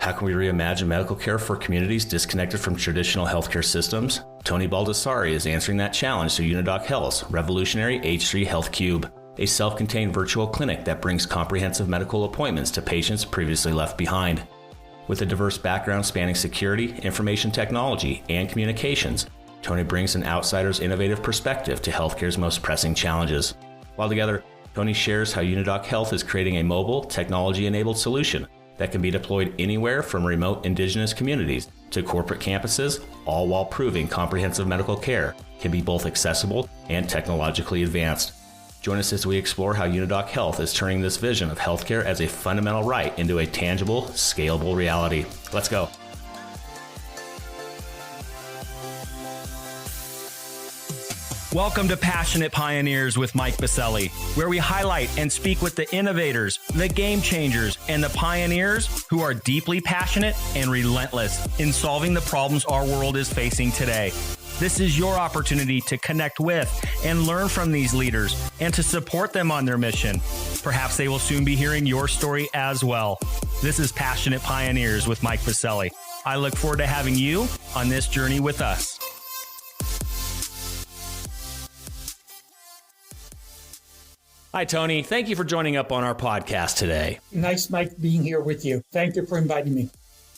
How can we reimagine medical care for communities disconnected from traditional healthcare systems? Tony Baldassarre is answering that challenge through Unidoc Health's revolutionary H3 Health Cube, a self-contained virtual clinic that brings comprehensive medical appointments to patients previously left behind. With a diverse background spanning security, information technology, and communications, Tony brings an outsider's innovative perspective to healthcare's most pressing challenges. While together, Tony shares how Unidoc Health is creating a mobile, technology-enabled solution that can be deployed anywhere from remote indigenous communities to corporate campuses, all while proving comprehensive medical care can be both accessible and technologically advanced. Join us as we explore how Unidoc Health is turning this vision of healthcare as a fundamental right into a tangible, scalable reality. Let's go. Welcome to Passionate Pioneers with Mike Biselli, where we highlight and speak with the innovators, the game changers, and the pioneers who are deeply passionate and relentless in solving the problems our world is facing today. This is your opportunity to connect with and learn from these leaders and to support them on their mission. Perhaps they will soon be hearing your story as well. This is Passionate Pioneers with Mike Biselli. I look forward to having you on this journey with us. Hi, Tony. Thank you for joining up on our podcast today. Nice, Mike, being here with you. Thank you for inviting me.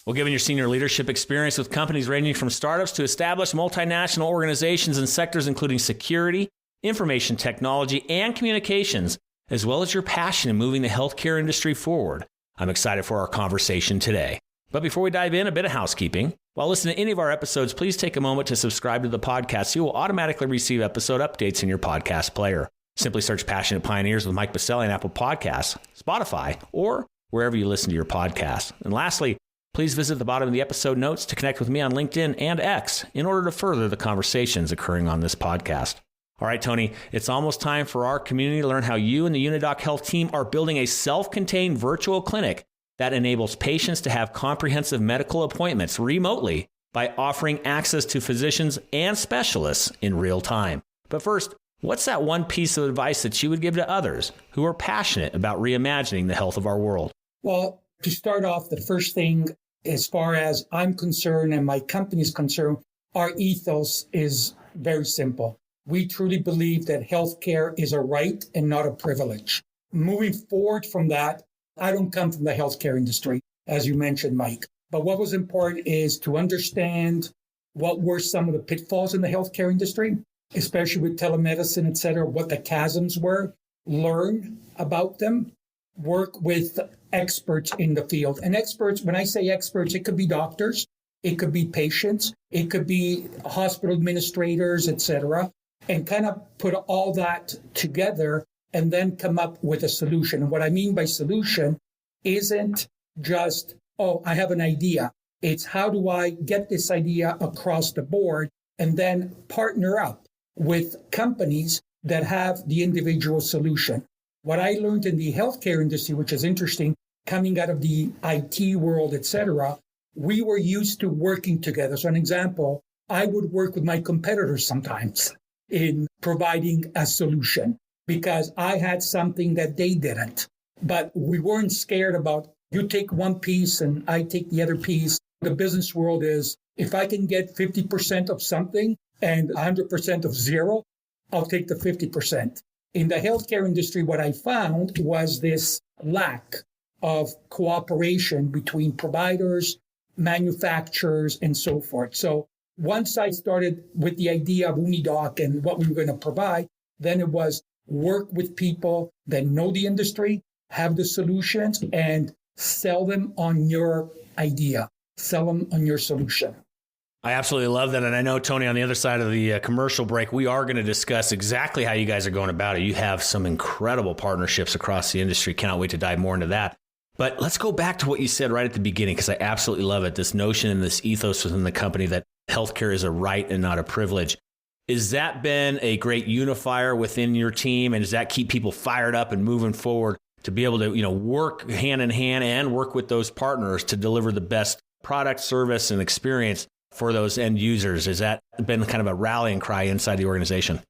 Well, given your senior leadership experience with companies ranging from startups to established multinational organizations in sectors including security, information technology, and communications, as well as your passion in moving the healthcare industry forward, I'm excited for our conversation today. But before we dive in, a bit of housekeeping. While listening to any of our episodes, please take a moment to subscribe to the podcast so you will automatically receive episode updates in your podcast player. Simply search Passionate Pioneers with Mike Biselli on Apple Podcasts, Spotify, or wherever you listen to your podcasts. And lastly, please visit the bottom of the episode notes to connect with me on LinkedIn and X in order to further the conversations occurring on this podcast. All right, Tony, it's almost time for our community to learn how you and the Unidoc Health team are building a self-contained virtual clinic that enables patients to have comprehensive medical appointments remotely by offering access to physicians and specialists in real time. But first, what's that one piece of advice that you would give to others who are passionate about reimagining the health of our world? Well, to start off, the first thing, as far as I'm concerned and my company is concerned, our ethos is very simple. We truly believe that healthcare is a right and not a privilege. Moving forward from that, I don't come from the healthcare industry, as you mentioned, Mike. But what was important is to understand what were some of the pitfalls in the healthcare industry, especially with telemedicine, et cetera, what the chasms were, learn about them, work with experts in the field. And experts, when I say experts, it could be doctors, it could be patients, it could be hospital administrators, et cetera, and kind of put all that together and then come up with a solution. And what I mean by solution isn't just, oh, I have an idea. It's how do I get this idea across the board and then partner up with companies that have the individual solution. What I learned in the healthcare industry, which is interesting, coming out of the IT world, et cetera, we were used to working together. So an example, I would work with my competitors sometimes in providing a solution because I had something that they didn't. But we weren't scared about you take one piece and I take the other piece. The business world is if I can get 50% of something and 100% of zero, I'll take the 50%. In the healthcare industry, what I found was this lack of cooperation between providers, manufacturers, and so forth. So once I started with the idea of Unidoc and what we were going to provide, then it was work with people that know the industry, have the solutions, and sell them on your idea, sell them on your solution. I absolutely love that. And I know, Tony, on the other side of the commercial break, we are going to discuss exactly how you guys are going about it. You have some incredible partnerships across the industry. Cannot wait to dive more into that. But let's go back to what you said right at the beginning, because I absolutely love it. This notion and this ethos within the company that healthcare is a right and not a privilege. Has that been a great unifier within your team? And does that keep people fired up and moving forward to be able to, work hand in hand and work with those partners to deliver the best product, service, and experience for those end users? Has that been kind of a rallying cry inside the organization?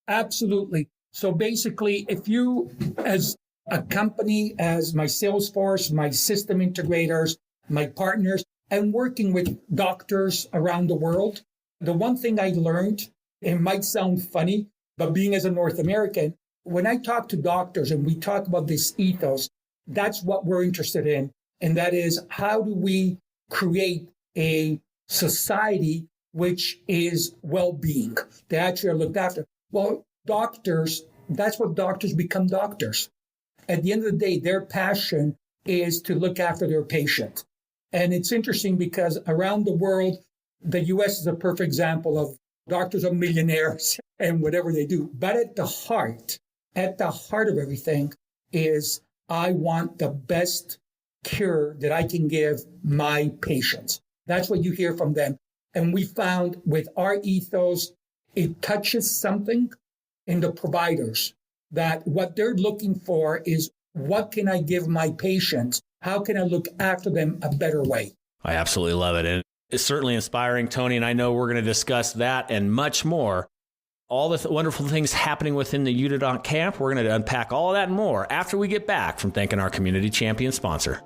Absolutely. So basically, if you, as a company, as my sales force, my system integrators, my partners, and working with doctors around the world. The one thing I learned, it might sound funny, but being as a North American, when I talk to doctors and we talk about this ethos, that's what we're interested in. And that is, how do we create a society which is well-being, that actually are looked after? Well, doctors, that's what doctors become doctors. At the end of the day, their passion is to look after their patient. And it's interesting because around the world, the US is a perfect example of doctors are millionaires and whatever they do. But at the heart of everything is, I want the best cure that I can give my patients. That's what you hear from them. And we found with our ethos, it touches something in the providers, that what they're looking for is, what can I give my patients? How can I look after them a better way? I absolutely love it. And it's certainly inspiring, Tony. And I know we're going to discuss that and much more. All the wonderful things happening within the Unidoc camp. We're going to unpack all of that and more after we get back from thanking our community champion sponsor.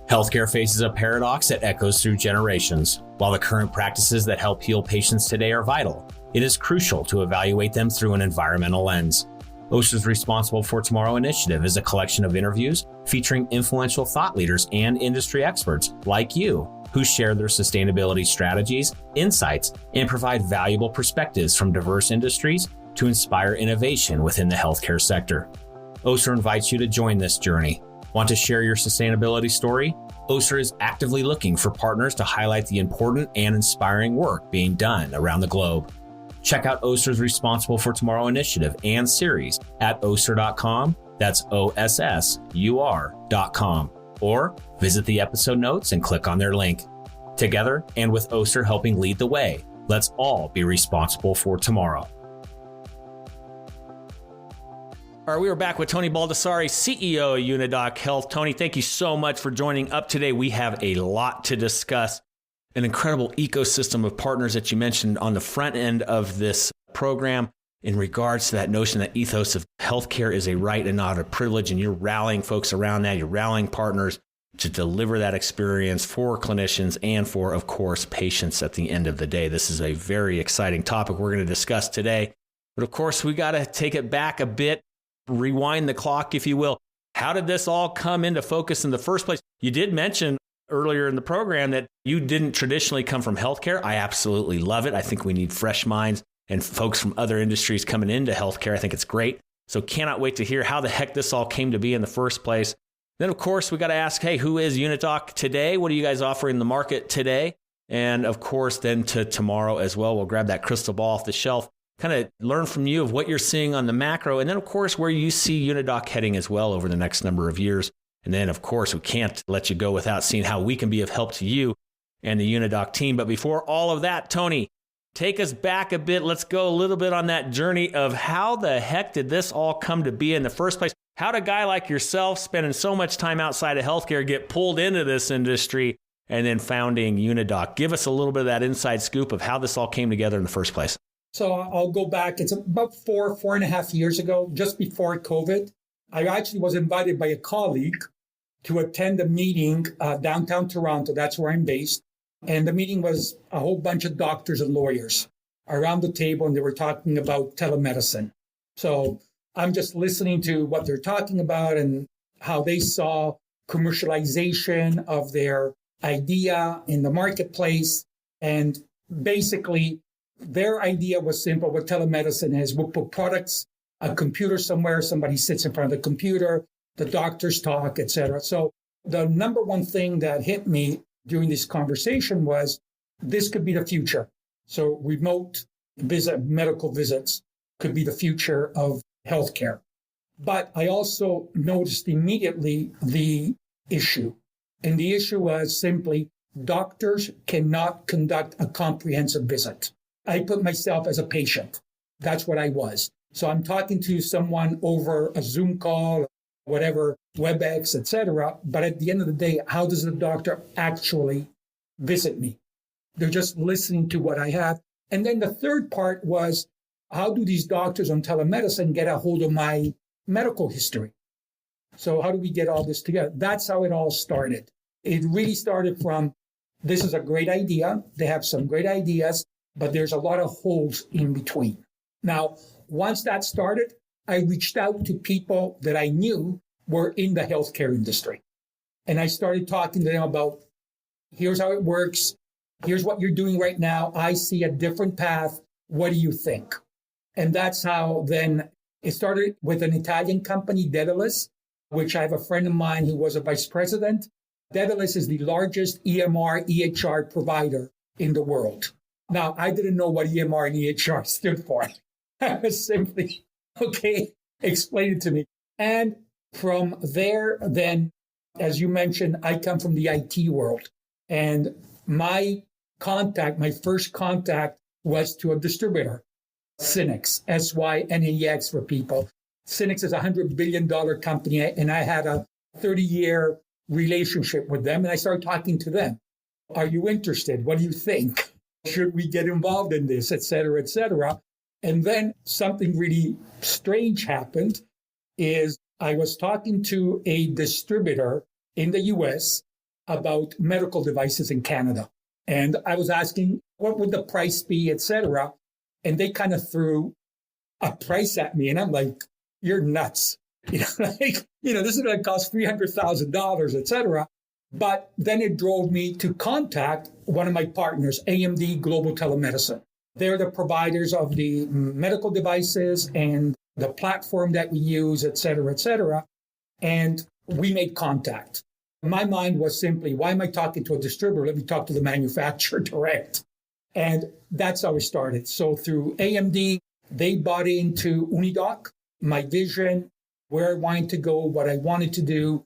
Healthcare faces a paradox that echoes through generations. While the current practices that help heal patients today are vital, it is crucial to evaluate them through an environmental lens. OSHA's Responsible for Tomorrow initiative is a collection of interviews featuring influential thought leaders and industry experts like you, who share their sustainability strategies, insights, and provide valuable perspectives from diverse industries to inspire innovation within the healthcare sector. OSHA invites you to join this journey. Want to share your sustainability story? OSHA is actively looking for partners to highlight the important and inspiring work being done around the globe. Check out OSHA's Responsible for Tomorrow initiative and series at OSHA.com. That's OSSUR.com. Or visit the episode notes and click on their link. Together, and with OSHA helping lead the way, let's all be responsible for tomorrow. All right, we are back with Tony Baldassarre, CEO of Unidoc Health. Tony, thank you so much for joining up today. We have a lot to discuss. An incredible ecosystem of partners that you mentioned on the front end of this program in regards to that notion that ethos of healthcare is a right and not a privilege. And you're rallying folks around that. You're rallying partners to deliver that experience for clinicians and for, of course, patients at the end of the day. This is a very exciting topic we're going to discuss today. But of course, we got to take it back a bit, rewind the clock, if you will. How did this all come into focus in the first place? You did mention earlier in the program that you didn't traditionally come from healthcare. I absolutely love it. I think we need fresh minds and folks from other industries coming into healthcare. I think it's great. So cannot wait to hear how the heck this all came to be in the first place. Then, of course, we got to ask, hey, who is Unidoc today? What are you guys offering in the market today? And of course, then to tomorrow as well, we'll grab that crystal ball off the shelf, kind of learn from you of what you're seeing on the macro. And then, of course, where you see Unidoc heading as well over the next number of years. And then, of course, we can't let you go without seeing how we can be of help to you and the Unidoc team. But before all of that, Tony, take us back a bit. Let's go a little bit on that journey of how the heck did this all come to be in the first place? How did a guy like yourself, spending so much time outside of healthcare, get pulled into this industry and then founding Unidoc? Give us a little bit of that inside scoop of how this all came together in the first place. So I'll go back. It's about 4.5 years ago, just before COVID. I actually was invited by a colleague to attend a meeting downtown Toronto. That's where I'm based. And the meeting was a whole bunch of doctors and lawyers around the table, and they were talking about telemedicine. So I'm just listening to what they're talking about and how they saw commercialization of their idea in the marketplace. And basically, their idea was simple. What telemedicine is, we'll put products, a computer somewhere, somebody sits in front of the computer, the doctors talk, etc. So the number one thing that hit me during this conversation was this could be the future. So remote medical visits could be the future of healthcare. But I also noticed immediately the issue. And the issue was simply doctors cannot conduct a comprehensive visit. I put myself as a patient. That's what I was. So I'm talking to someone over a Zoom call, whatever, WebEx, etc. But at the end of the day, how does the doctor actually visit me? They're just listening to what I have. And then the third part was, how do these doctors on telemedicine get a hold of my medical history? So how do we get all this together? That's how it all started. It really started from, this is a great idea. They have some great ideas, but there's a lot of holes in between. Now, once that started, I reached out to people that I knew were in the healthcare industry. And I started talking to them about, here's how it works. Here's what you're doing right now. I see a different path. What do you think? And that's how then it started with an Italian company, Daedalus, which I have a friend of mine who was a vice president. Daedalus is the largest EMR, EHR provider in the world. Now, I didn't know what EMR and EHR stood for. I was simply, okay, explain it to me. And from there, then, as you mentioned, I come from the IT world. And my first contact was to a distributor, Synnex, SYNEX for people. Synnex is a $100 billion company, and I had a 30-year relationship with them, and I started talking to them. Are you interested? What do you think? Should we get involved in this, et cetera, et cetera? And then something really strange happened is I was talking to a distributor in the US about medical devices in Canada. And I was asking, what would the price be, et cetera? And they kind of threw a price at me. And I'm like, you're nuts. This is going to cost $300,000, et cetera. But then it drove me to contact one of my partners, AMD Global Telemedicine. They're the providers of the medical devices and the platform that we use, et cetera, et cetera. And we made contact. My mind was simply, why am I talking to a distributor? Let me talk to the manufacturer direct. And that's how it started. So through AMD, they bought into Unidoc, my vision, where I wanted to go, what I wanted to do.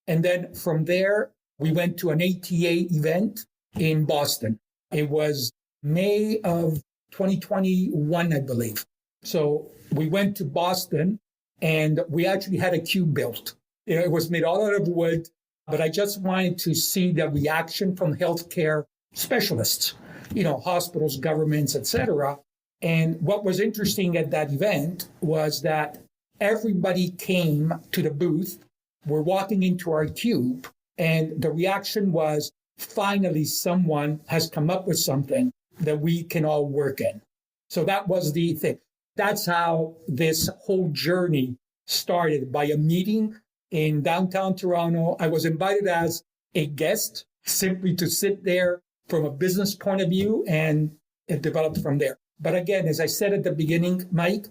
And then from there, we went to an ATA event in Boston. It was May of 2021, I believe. So we went to Boston and we actually had a cube built. It was made all out of wood, but I just wanted to see the reaction from healthcare specialists, hospitals, governments, et cetera. And what was interesting at that event was that everybody came to the booth. We're walking into our cube, and the reaction was, finally, someone has come up with something that we can all work in. So that was the thing. That's how this whole journey started, by a meeting in downtown Toronto. I was invited as a guest, simply to sit there from a business point of view, and it developed from there. But again, as I said at the beginning, Mike,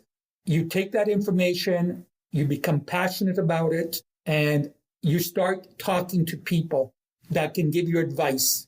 you take that information, you become passionate about it, and you start talking to people that can give you advice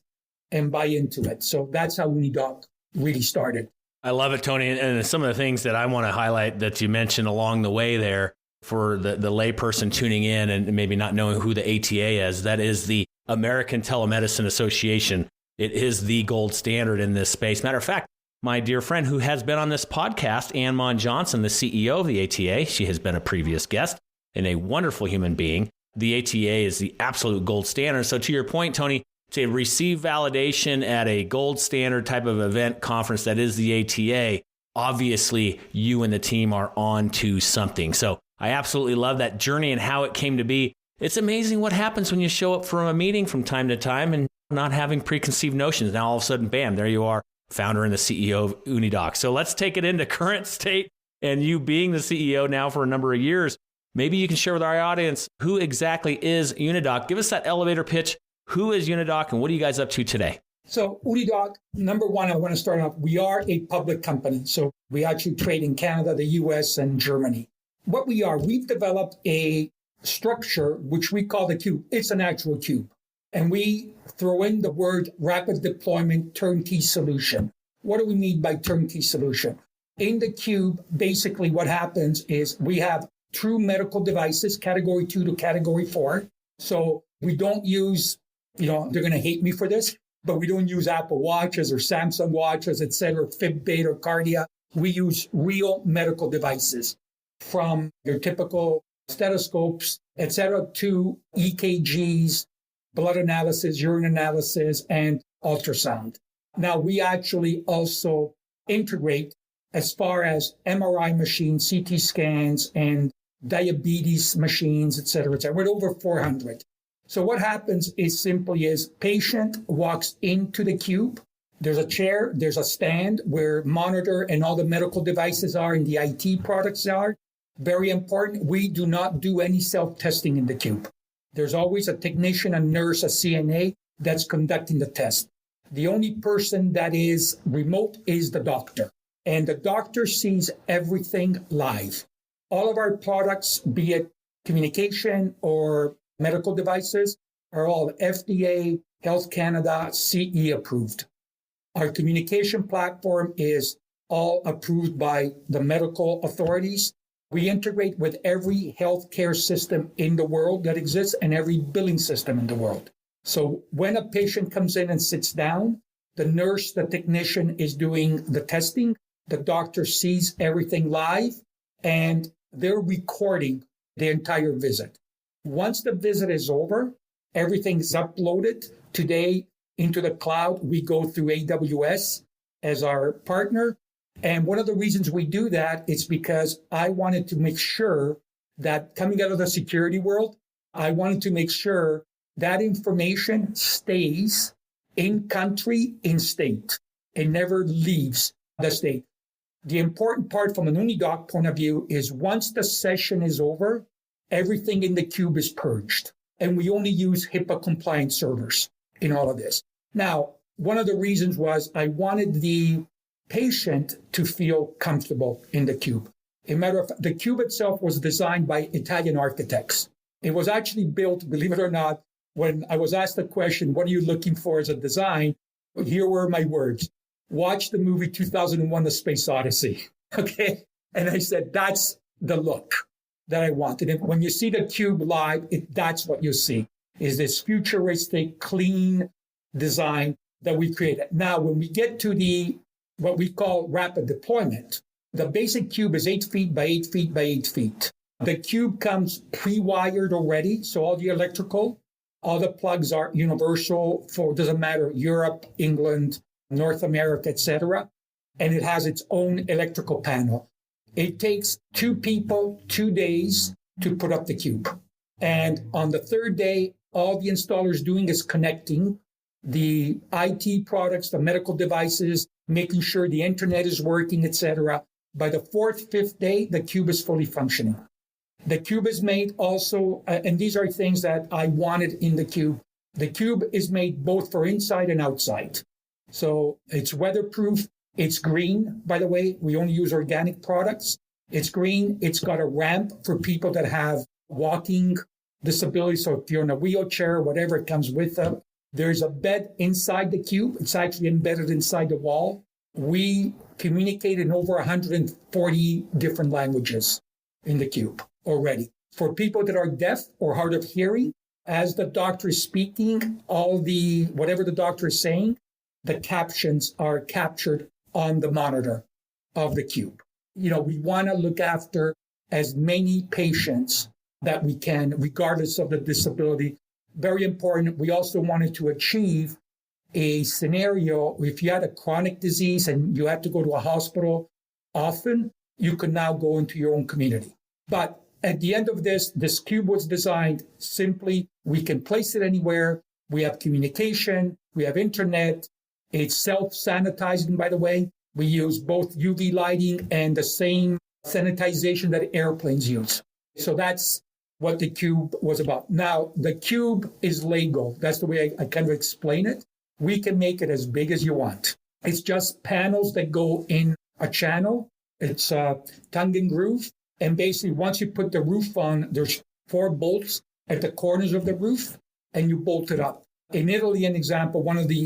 and buy into it. So that's how Unidoc really started. I love it, Tony. And some of the things that I want to highlight that you mentioned along the way there for the layperson tuning in and maybe not knowing who the ATA is, that is the American Telemedicine Association. It is the gold standard in this space. Matter of fact, my dear friend who has been on this podcast, Ann Mon Johnson, the CEO of the ATA, she has been a previous guest and a wonderful human being. The ATA is the absolute gold standard. So to your point, Tony, to receive validation at a gold standard type of event conference that is the ATA, obviously you and the team are on to something. So I absolutely love that journey and how it came to be. It's amazing what happens when you show up for a meeting from time to time and not having preconceived notions. Now all of a sudden, bam, there you are, founder and the CEO of Unidoc. So let's take it into current state, and you being the CEO now for a number of years. Maybe you can share with our audience, who exactly is Unidoc? Give us that elevator pitch. Who is Unidoc and what are you guys up to today? So Unidoc, number one, I want to start off, we are a public company. So we actually trade in Canada, the US, and Germany. What we are, we've developed a structure which we call the cube. It's an actual cube. And we throw in the word rapid deployment turnkey solution. What do we mean by turnkey solution? In the cube, basically what happens is we have true medical devices, category 2 to category 4. So we don't use, they're going to hate me for this, but we don't use Apple Watches or Samsung watches, et cetera, Fitbit or Cardia. We use real medical devices, from your typical stethoscopes, et cetera, to EKGs, blood analysis, urine analysis, and ultrasound. Now, we actually also integrate as far as MRI machines, CT scans, and diabetes machines, et cetera, et cetera. We're over 400. So what happens is simply is patient walks into the cube. There's a chair, there's a stand where monitor and all the medical devices are and the IT products are. Very important. We do not do any self-testing in the cube. There's always a technician, a nurse, a CNA that's conducting the test. The only person that is remote is the doctor. And the doctor sees everything live. All of our products, be it communication or medical devices, are all FDA, Health Canada, CE approved. Our communication platform is all approved by the medical authorities. We integrate with every healthcare system in the world that exists and every billing system in the world. So when a patient comes in and sits down, the nurse, the technician is doing the testing. The doctor sees everything live and they're recording the entire visit. Once the visit is over, everything's uploaded today into the cloud. We go through AWS as our partner. And one of the reasons we do that is because I wanted to make sure that coming out of the security world, I wanted to make sure that information stays in country, in state. It never leaves the state. The important part from an Unidoc point of view is once the session is over, everything in the cube is purged. And we only use HIPAA compliant servers in all of this. Now, one of the reasons was I wanted the patient to feel comfortable in the cube. As a matter of fact, the cube itself was designed by Italian architects. It was actually built, believe it or not, when I was asked the question, what are you looking for as a design? Here were my words. Watch the movie 2001, A Space Odyssey. Okay. And I said, that's the look that I wanted. And when you see the cube live, that's what you see, is this futuristic, clean design that we created. Now, when we get to what we call rapid deployment, the basic cube is 8 feet by 8 feet by 8 feet. The cube comes pre-wired already. So all the electrical, all the plugs are universal for, doesn't matter, Europe, England, North America, etc. And it has its own electrical panel. It takes 2 people, 2 days to put up the cube. And on the 3rd day, all the installer is doing is connecting the IT products, the medical devices, making sure the internet is working, etc. By the 4th, 5th day, the cube is fully functioning. The cube is made also, and these are things that I wanted in the cube. The cube is made both for inside and outside. So it's weatherproof. It's green, by the way. We only use organic products. It's green. It's got a ramp for people that have walking disabilities. So if you're in a wheelchair, whatever, it comes with them. There's a bed inside the cube. It's actually embedded inside the wall. We communicate in over 140 different languages in the cube already. For people that are deaf or hard of hearing, as the doctor is speaking, whatever the doctor is saying, the captions are captured on the monitor of the cube. We want to look after as many patients that we can, regardless of the disability. Very important. We also wanted to achieve a scenario, if you had a chronic disease and you had to go to a hospital often, you could now go into your own community. But at the end of this cube was designed simply, we can place it anywhere. We have communication, we have internet. It's self-sanitizing, by the way. We use both UV lighting and the same sanitization that airplanes use. So that's what the cube was about. Now, the cube is Lego. That's the way I kind of explain it. We can make it as big as you want. It's just panels that go in a channel. It's tongue and groove. And basically, once you put the roof on, there's 4 bolts at the corners of the roof, and you bolt it up. In Italy, an example,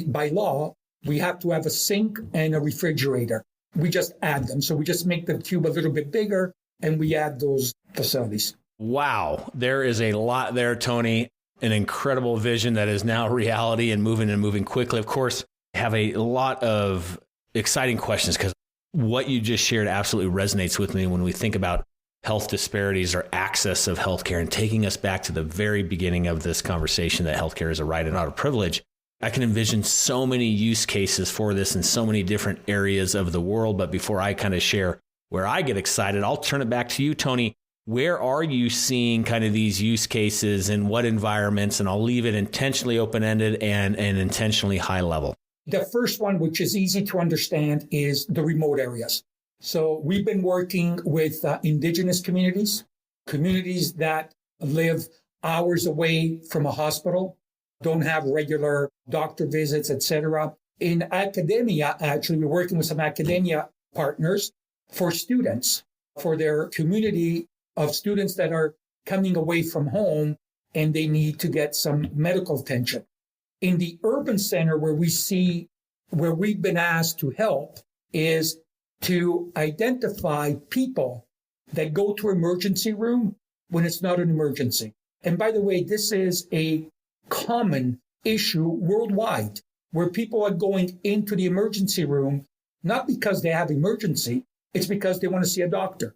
by law, we have to have a sink and a refrigerator. We just add them. So we just make the cube a little bit bigger, and we add those facilities. Wow. There is a lot there, Tony. An incredible vision that is now reality and moving quickly. Of course, I have a lot of exciting questions because what you just shared absolutely resonates with me when we think about health disparities or access of healthcare, and taking us back to the very beginning of this conversation that healthcare is a right and not a privilege. I can envision so many use cases for this in so many different areas of the world. But before I kind of share where I get excited, I'll turn it back to you, Tony. where are you seeing kind of these use cases in what environments? And I'll leave it intentionally open-ended and intentionally high level. The first one, which is easy to understand, is the remote areas. So we've been working with indigenous communities that live hours away from a hospital, don't have regular doctor visits, etc. In academia, actually, we're working with some academia partners for students, for their community of students that are coming away from home and they need to get some medical attention. In the urban center, where we've been asked to help is to identify people that go to emergency room when it's not an emergency. And by the way, this is a common issue worldwide, where people are going into the emergency room, not because they have emergency, it's because they want to see a doctor.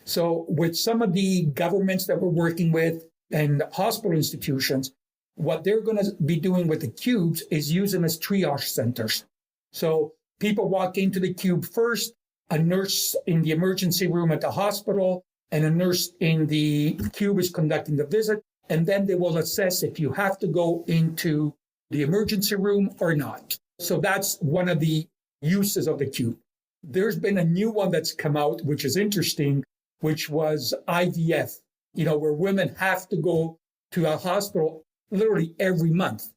So with some of the governments that we're working with and hospital institutions, what they're going to be doing with the cubes is use them as triage centers. So people walk into the cube first, a nurse in the emergency room at the hospital and a nurse in the cube is conducting the visit, and then they will assess if you have to go into the emergency room or not. So that's one of the uses of the cube. There's been a new one that's come out, which is interesting, which was IVF, where women have to go to a hospital literally every month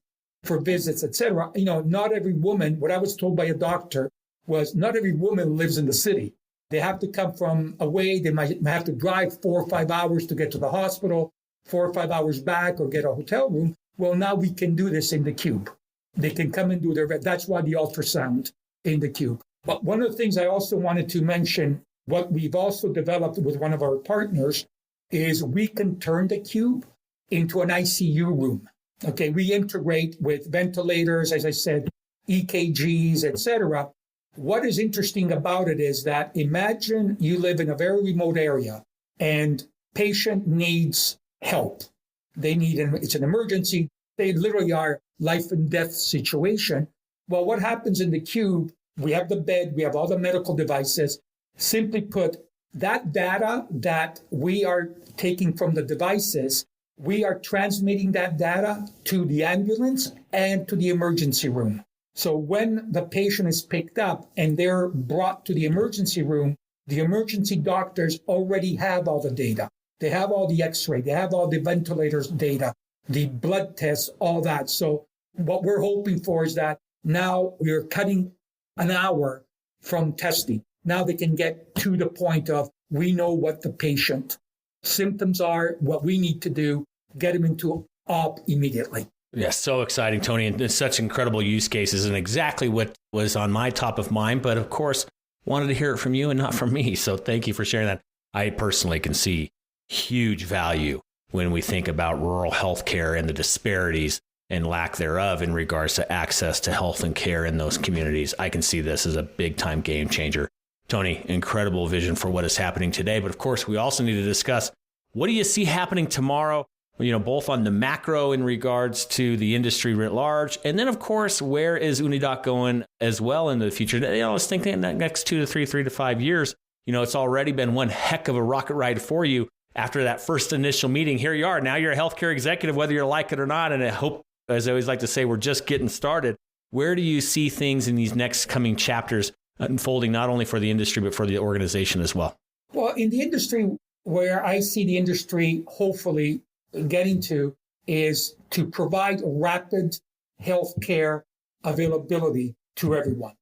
for visits, etc. Not every woman, what I was told by a doctor was not every woman lives in the city. They have to come from away. They might have to drive 4 or 5 hours to get to the hospital, 4 or 5 hours back or get a hotel room. Well, now we can do this in the cube. They can come and do that's why the ultrasound in the cube. But one of the things I also wanted to mention, what we've also developed with one of our partners, is we can turn the cube into an ICU room. Okay, we integrate with ventilators, as I said, EKGs, etc. What is interesting about it is that imagine you live in a very remote area and patient needs help. It's an emergency. They literally are life and death situation. Well, what happens in the cube? We have the bed, we have all the medical devices. Simply put, that data that we are taking from the devices, we are transmitting that data to the ambulance and to the emergency room. So when the patient is picked up and they're brought to the emergency room, the emergency doctors already have all the data. They have all the x-ray, they have all the ventilators data, the blood tests, all that. So what we're hoping for is that now we're cutting an hour from testing. Now they can get to the point of we know what the patient symptoms are, what we need to do, get them into op immediately. Yes, so exciting, Tony, and it's such incredible use cases and exactly what was on my top of mind. But of course, wanted to hear it from you and not from me. So thank you for sharing that. I personally can see huge value when we think about rural healthcare and the disparities and lack thereof in regards to access to health and care in those communities. I can see this as a big time game changer. Tony, incredible vision for what is happening today. But of course, we also need to discuss, what do you see happening tomorrow? Both on the macro in regards to the industry writ large. And then, of course, where is Unidoc going as well in the future? I was thinking that next 3 to 5 years, it's already been one heck of a rocket ride for you after that first initial meeting. Here you are. Now you're a healthcare executive, whether you like it or not. And I hope, as I always like to say, we're just getting started. Where do you see things in these next coming chapters unfolding, not only for the industry, but for the organization as well? Well, in the industry, where I see the industry hopefully getting to is to provide rapid healthcare availability to everyone.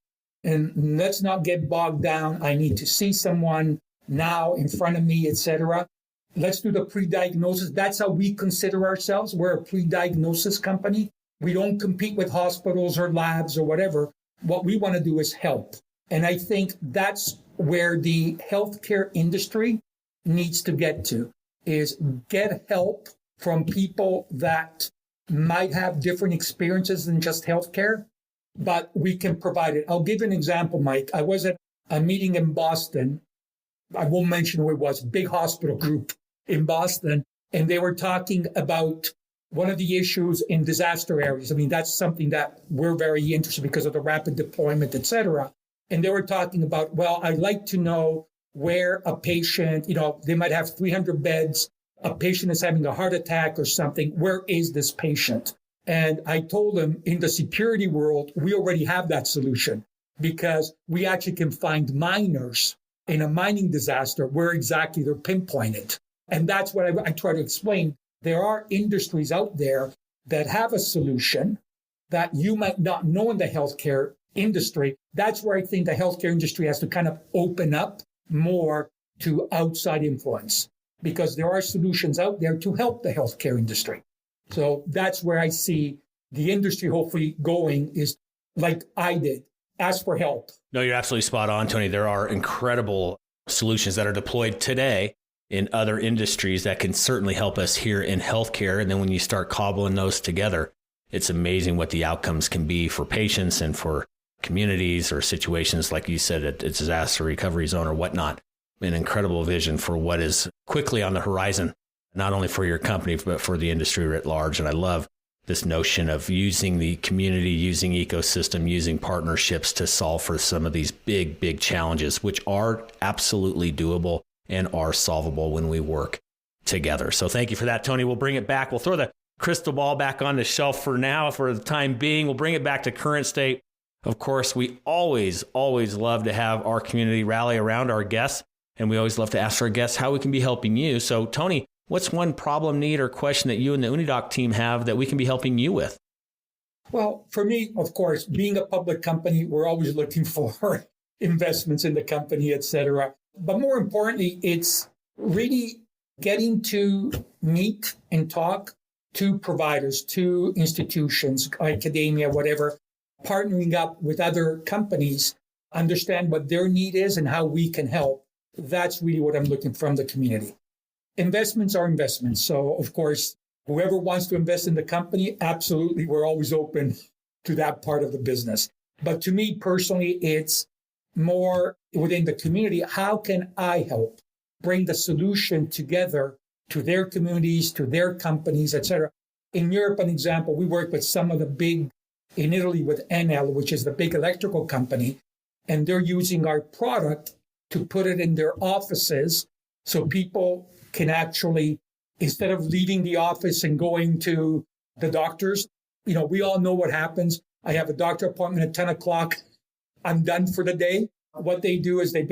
And let's not get bogged down. I need to see someone now in front of me, etc. Let's do the pre-diagnosis. That's how we consider ourselves. We're a pre-diagnosis company. We don't compete with hospitals or labs or whatever. What we want to do is help. And I think that's where the healthcare industry needs to get to, is get help from people that might have different experiences than just healthcare, but we can provide it. I'll give you an example, Mike. I was at a meeting in Boston. I won't mention who it was, big hospital group in Boston, and they were talking about one of the issues in disaster areas. I mean, that's something that we're very interested in because of the rapid deployment, et cetera. And they were talking about, well, I'd like to know where a patient, they might have 300 beds, a patient is having a heart attack or something. Where is this patient? And I told them in the security world, we already have that solution because we actually can find miners in a mining disaster where exactly they're pinpointed. And that's what I try to explain. There are industries out there that have a solution that you might not know in the healthcare industry. That's where I think the healthcare industry has to kind of open up more to outside influence because there are solutions out there to help the healthcare industry. So that's where I see the industry hopefully going is like I did, ask for help. No, you're absolutely spot on, Tony. There are incredible solutions that are deployed today in other industries that can certainly help us here in healthcare. And then when you start cobbling those together, it's amazing what the outcomes can be for patients and for communities or situations, like you said, a disaster recovery zone or whatnot. An incredible vision for what is quickly on the horizon, not only for your company, but for the industry writ large. And I love this notion of using the community, using ecosystem, using partnerships to solve for some of these big, big challenges, which are absolutely doable and are solvable when we work together. So thank you for that, Tony. We'll bring it back. We'll throw the crystal ball back on the shelf for now, for the time being. We'll bring it back to current state. Of course, we always love to have our community rally around our guests, and we always love to ask our guests how we can be helping you. So, Tony, what's one problem, need, or question that you and the Unidoc team have that we can be helping you with? Well, for me, of course, being a public company, we're always looking for investments in the company, et cetera. But more importantly, it's really getting to meet and talk to providers, to institutions, academia, whatever, partnering up with other companies, understand what their need is and how we can help. That's really what I'm looking from the community. Investments are investments. So, of course, whoever wants to invest in the company, absolutely, we're always open to that part of the business. But to me personally, it's more within the community. How can I help bring the solution together to their communities, to their companies, et cetera? In Europe, an example, we work with some of the big, in Italy with Enel, which is the big electrical company, and they're using our product to put it in their offices so people can actually, instead of leaving the office and going to the doctors, we all know what happens. I have a doctor appointment at 10 o'clock. I'm done for the day. What they do is they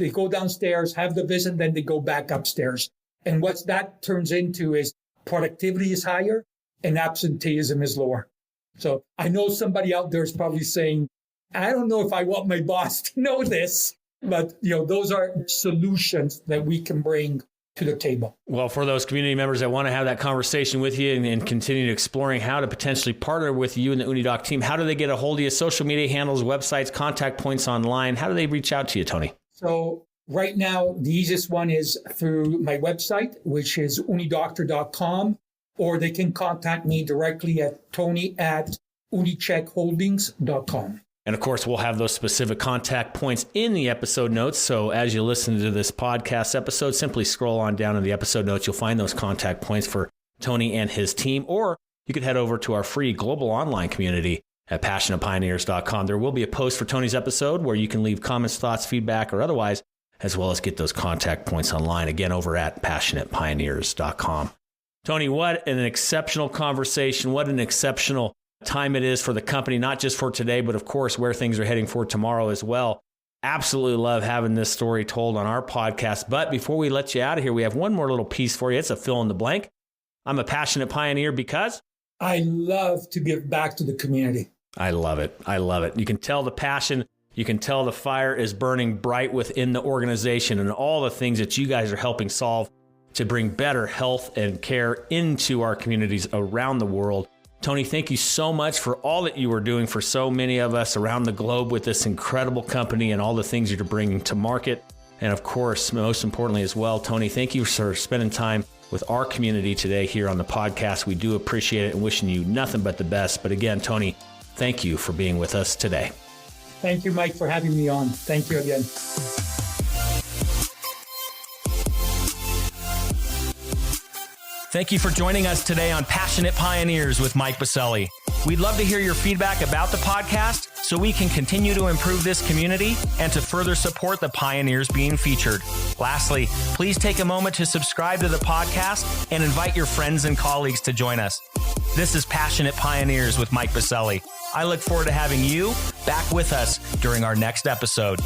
go downstairs, have the visit, then they go back upstairs. And what that turns into is productivity is higher and absenteeism is lower. So I know somebody out there is probably saying, I don't know if I want my boss to know this, but those are solutions that we can bring to the table. Well, for those community members that want to have that conversation with you and continue exploring how to potentially partner with you and the Unidoc team, how do they get a hold of you? Social media handles, websites, contact points online. How do they reach out to you, Tony? So right now, the easiest one is through my website, which is unidoctor.com, or they can contact me directly at tony@unicheckholdings.com. And of course, we'll have those specific contact points in the episode notes. So as you listen to this podcast episode, simply scroll on down in the episode notes. You'll find those contact points for Tony and his team. Or you could head over to our free global online community at passionatepioneers.com. There will be a post for Tony's episode where you can leave comments, thoughts, feedback, or otherwise, as well as get those contact points online, again, over at passionatepioneers.com. Tony, what an exceptional conversation. What an exceptional time it is for the company, not just for today, but of course, where things are heading for tomorrow as well. Absolutely love having this story told on our podcast. But before we let you out of here, we have one more little piece for you. It's a fill in the blank. I'm a passionate pioneer because I love to give back to the community. I love it. I love it. You can tell the passion. You can tell the fire is burning bright within the organization and all the things that you guys are helping solve to bring better health and care into our communities around the world. Tony, thank you so much for all that you are doing for so many of us around the globe with this incredible company and all the things you're bringing to market. And of course, most importantly as well, Tony, thank you for spending time with our community today here on the podcast. We do appreciate it and wishing you nothing but the best. But again, Tony, thank you for being with us today. Thank you, Mike, for having me on. Thank you again. Thank you for joining us today on Passionate Pioneers with Mike Biselli. We'd love to hear your feedback about the podcast so we can continue to improve this community and to further support the pioneers being featured. Lastly, please take a moment to subscribe to the podcast and invite your friends and colleagues to join us. This is Passionate Pioneers with Mike Biselli. I look forward to having you back with us during our next episode.